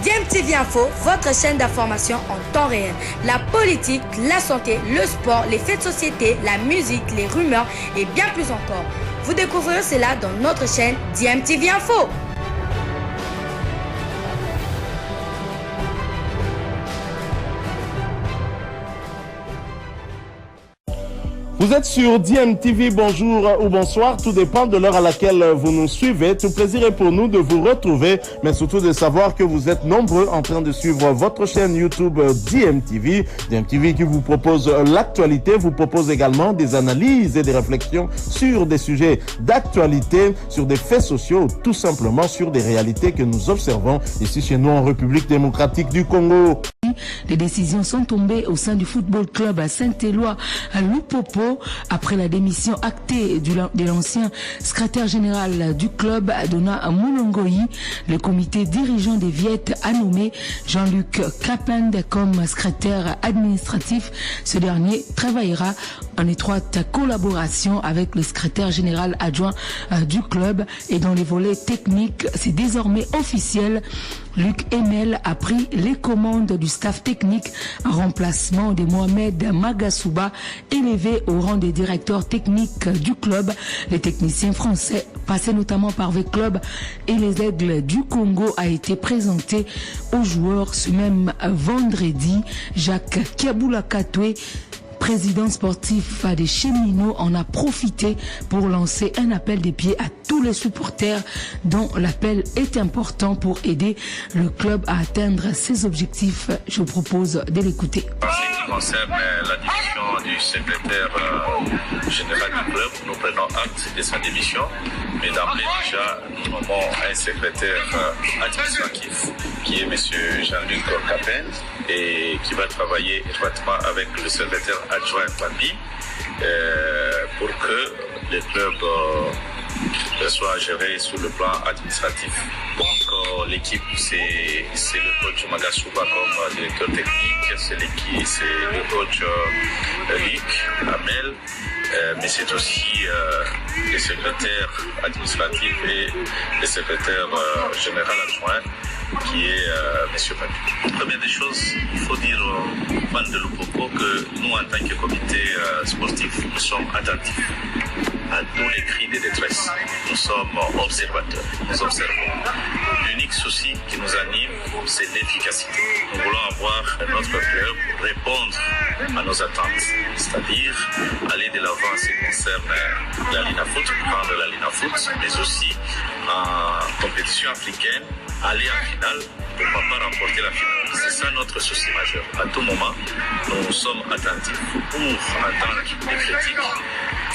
DMTV Info, votre chaîne d'information en temps réel. La politique, la santé, le sport, les faits de société, la musique, les rumeurs et bien plus encore. Vous découvrirez cela dans notre chaîne DMTV Info. Vous êtes sur DMTV, bonjour ou bonsoir, tout dépend de l'heure à laquelle vous nous suivez. Tout plaisir est pour nous de vous retrouver, mais surtout de savoir que vous êtes nombreux en train de suivre votre chaîne YouTube DMTV. DMTV qui vous propose l'actualité, vous propose également des analyses et des réflexions sur des sujets d'actualité, sur des faits sociaux, tout simplement sur des réalités que nous observons ici chez nous en République démocratique du Congo. Les décisions sont tombées au sein du football club à Saint-Éloi à Lupopo après la démission actée de l'ancien secrétaire général du club Dona Moulongoyi. Le comité dirigeant des Viettes a nommé Jean-Luc Kapend comme secrétaire administratif. Ce dernier travaillera en étroite collaboration avec le secrétaire général adjoint du club et dans les volets techniques, c'est désormais officiel. Luc Emel a pris les commandes du staff technique en remplacement de Mohamed Magasouba, élevé au rang des directeurs techniques du club. Les techniciens français, passés notamment par V-Club et les Aigles du Congo, a été présenté aux joueurs ce même vendredi. Jacques Kiaboula-Katoué, président sportif des Cheminots, en a profité pour lancer un appel des pieds à tous les supporters dont l'appel est important pour aider le club à atteindre ses objectifs. Je vous propose de l'écouter. En ce qui concerne la démission du secrétaire général du club, nous prenons acte de sa démission, mais d'emblée déjà, nous nommons un secrétaire administratif qui est M. Jean-Luc Kapend et qui va travailler étroitement avec le secrétaire adjoint Papi pour que le club soit géré sur le plan administratif. Donc l'équipe, c'est le coach Magasouba comme directeur technique, c'est le coach Luc Amel, mais c'est aussi le secrétaire administratif et le secrétaire général adjoint qui est M. Papi. Première des choses, il faut dire aux fans de Lupopo que nous, en tant que comité sportif, nous sommes attentifs à tous les cris de détresse. Nous sommes observateurs, nous observons. L'unique souci qui nous anime, c'est l'efficacité. Nous voulons avoir notre club répondre à nos attentes, c'est-à-dire aller de l'avant en ce qui concerne la Linafoot, prendre la Linafoot, mais aussi en compétition africaine, aller en finale, pourquoi pas remporter la finale. C'est ça notre souci majeur. À tout moment, nous sommes attentifs pour entendre les critiques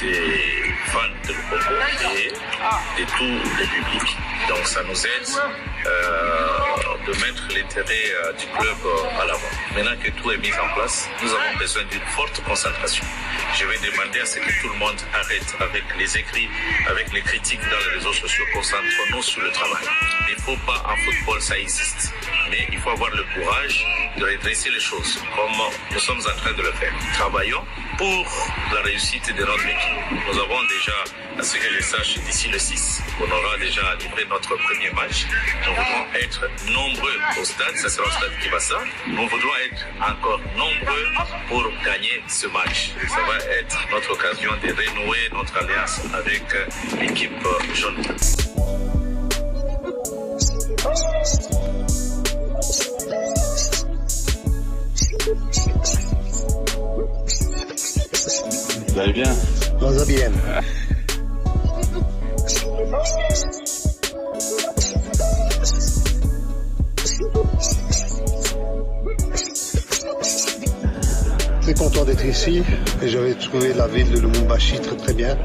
des fans de Lupopo et de tout le public. Donc ça nous aide de mettre l'intérêt du club à l'avant. Maintenant que tout est mis en place, nous avons besoin d'une forte concentration. Je vais demander à ce que tout le monde arrête avec les écrits, avec les critiques dans les réseaux sociaux. Concentrons-nous sur le travail. Il ne faut pas, en football, ça existe. Mais il faut avoir le courage de redresser les choses, comme nous sommes en train de le faire. Travaillons pour la réussite de notre équipe. Nous avons déjà, à ce que je sache, d'ici le 6, on aura déjà livré notre premier match. Nous voudrons être nombreux au stade, ça sera au stade Kibasa. Nous voudrons être encore nombreux pour gagner ce match. Ça va être notre occasion de renouer notre alliance avec l'équipe jaune. Vous allez bien? On va bien. Très content d'être ici et j'avais trouvé la ville de Lubumbashi très bien.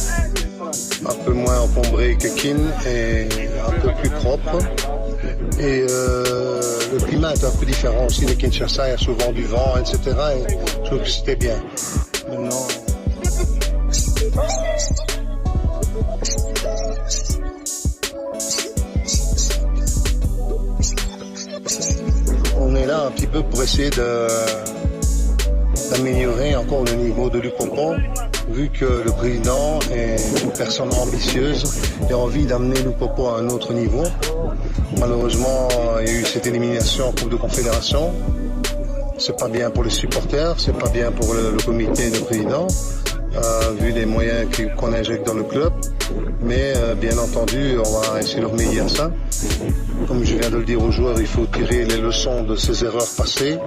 Un peu moins encombrée que Kin et un peu plus propre. Et le climat est un peu différent aussi de Kinshasa, il y a souvent du vent, etc. Et je trouve que c'était bien. Maintenant, on est là un petit peu pour essayer d'améliorer encore le niveau de Lupopo, vu que le président est une personne ambitieuse et a envie d'amener Lupopo à un autre niveau. Malheureusement, il y eu cette élimination en Coupe de Confédération. C'est pas bien pour les supporters, c'est pas bien pour le comité de président, vu les moyens qu'on injecte dans le club. Mais bien entendu, on va essayer de remédier à ça. Comme je viens de le dire aux joueurs, il faut tirer les leçons de ces erreurs passées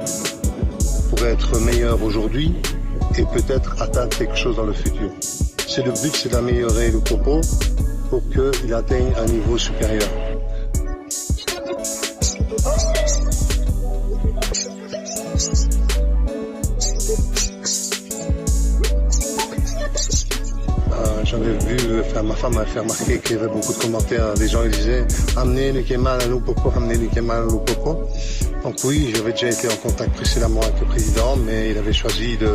pour être meilleur aujourd'hui et peut-être atteindre quelque chose dans le futur. C'est le but, c'est d'améliorer le Popo pour qu'il atteigne un niveau supérieur. J'avais vu, ma femme m'a fait remarquer qu'il y avait beaucoup de commentaires. Des gens qui disaient « Amenez le Kemal à Lupopo, amenez le Kemal à Lupopo ». Donc oui, j'avais déjà été en contact précédemment avec le président, mais il avait choisi de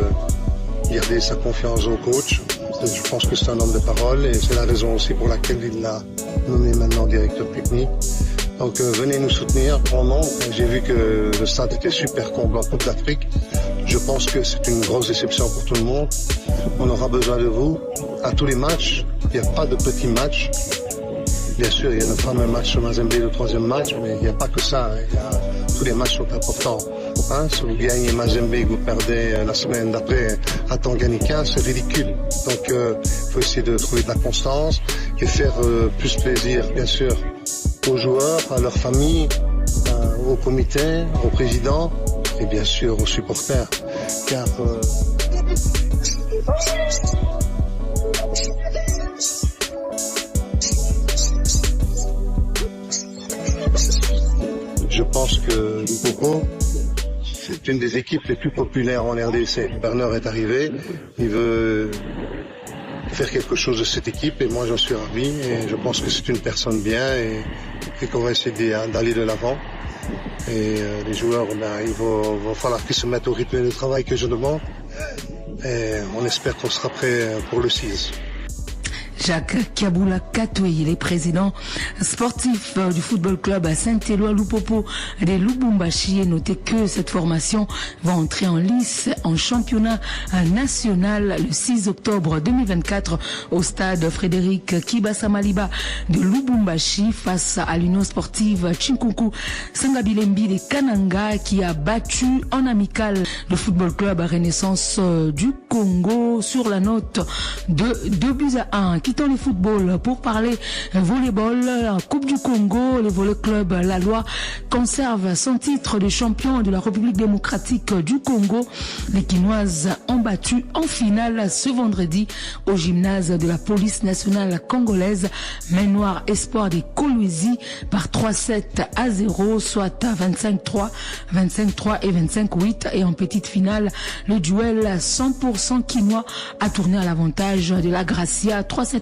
garder sa confiance au coach. Je pense que c'est un homme de parole et c'est la raison aussi pour laquelle il l'a nommé maintenant directeur technique. Donc venez nous soutenir, vraiment. J'ai vu que le stade était super comble en Coupe d'Afrique. Je pense que c'est une grosse déception pour tout le monde. On aura besoin de vous à tous les matchs. Il n'y a pas de petits matchs. Bien sûr, il y a le fameux match sur Mazembe, le 3e match, mais il n'y a pas que ça. Tous les matchs sont importants. Hein, si vous gagnez Mazembe et que vous perdez la semaine d'après à Tanganyika, c'est ridicule. Donc il faut essayer de trouver de la constance et faire plus plaisir, bien sûr, aux joueurs, à leurs familles, au comité, au président et bien sûr aux supporters. Car je pense que Lupopo, c'est une des équipes les plus populaires en RDC. Bernard est arrivé, il veut faire quelque chose de cette équipe et moi j'en suis ravi et je pense que c'est une personne bien et qu'on va essayer d'aller de l'avant. Et les joueurs, il va falloir qu'ils se mettent au rythme de travail que je demande et on espère qu'on sera prêt pour le 6. Jacques Kiaboula Katoué, il est président sportif du football club à Saint-Éloi Lupopo de Lubumbashi. Et notez que cette formation va entrer en lice en championnat national le 6 octobre 2024 au stade Frédéric Kibasa Maliba de Lubumbashi face à l'Union sportive Chinkunku Sangabilembi de Kananga qui a battu en amical le football club à Renaissance du Congo sur la note de 2-1. Quittons le football pour parler volleyball. La Coupe du Congo, le volley club La Loi conserve son titre de champion de la République démocratique du Congo. Les Quinoises ont battu en finale ce vendredi au gymnase de la police nationale congolaise Main Noire Espoir des Kolwezi par 3-7-0, soit 25-3, 25-3 et 25-8. Et en petite finale, le duel 100% quinois a tourné à l'avantage de la Gracia 3-7-0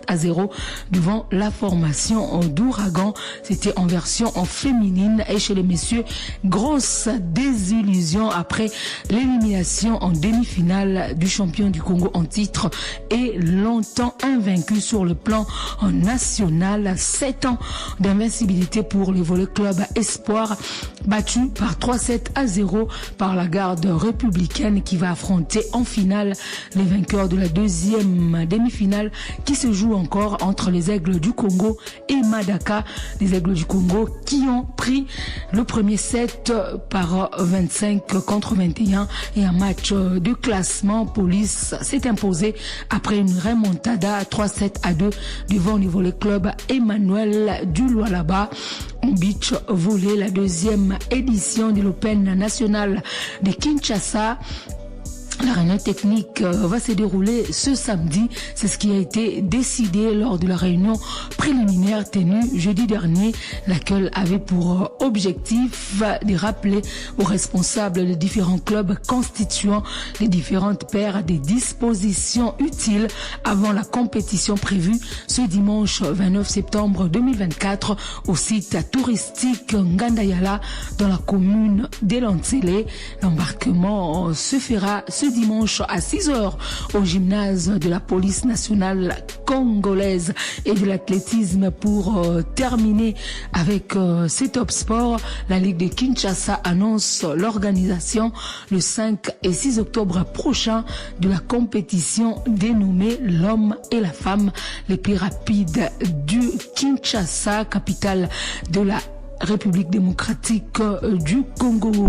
devant la formation d'Ouragan. C'était en version féminine. Et chez les messieurs, grosse désillusion après l'élimination en demi-finale du champion du Congo en titre et longtemps invaincu sur le plan national. 7 ans d'invincibilité pour le volley club Espoir, battu par 3-7-0 par la garde républicaine qui va affronter en finale les vainqueurs de la deuxième demi-finale qui se joue encore entre les Aigles du Congo et Madaka. Les Aigles du Congo qui ont pris le premier set par 25-21 et un match de classement. Police s'est imposé après une remontada 3-7-2 devant le volley club Emmanuel du Lualaba. En beach volley, la deuxième édition de l'Open national de Kinshasa. La réunion technique va se dérouler ce samedi. C'est ce qui a été décidé lors de la réunion préliminaire tenue jeudi dernier, laquelle avait pour objectif de rappeler aux responsables des différents clubs constituant les différentes paires des dispositions utiles avant la compétition prévue ce dimanche 29 septembre 2024 au site touristique Ngandayala dans la commune d'Elantsele. L'embarquement se fera ce dimanche à 6h au gymnase de la police nationale congolaise et de l'athlétisme. Pour terminer avec ces top sports, la Ligue de Kinshasa annonce l'organisation le 5 et 6 octobre prochain de la compétition dénommée l'homme et la femme les plus rapides du Kinshasa, capitale de la République démocratique du Congo.